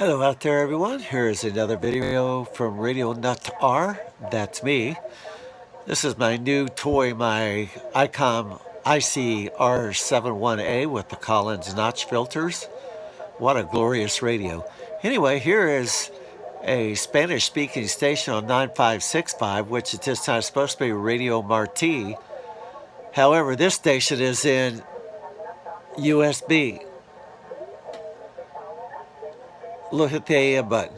Hello out there everyone, here is another video from Radio Nut R, that's me. This is my new toy, my Icom IC-R71a with the Collins notch filters. What a glorious radio. Anyway, here is a Spanish speaking station on 9565, which at this time is supposed to be Radio Marti. However, this station is in USB. Look at the AM button.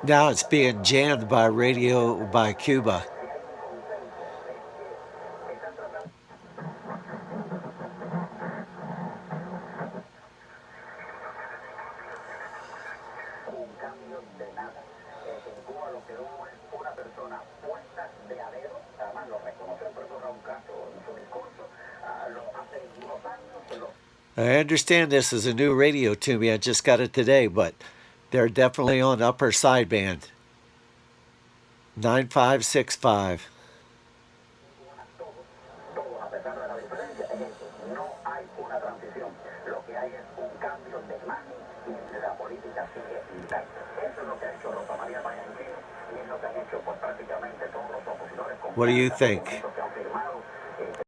Now it's being jammed by radio by Cuba. I understand this is a new radio to me. I just got it today, but they're definitely on upper sideband. 9565. What do you think?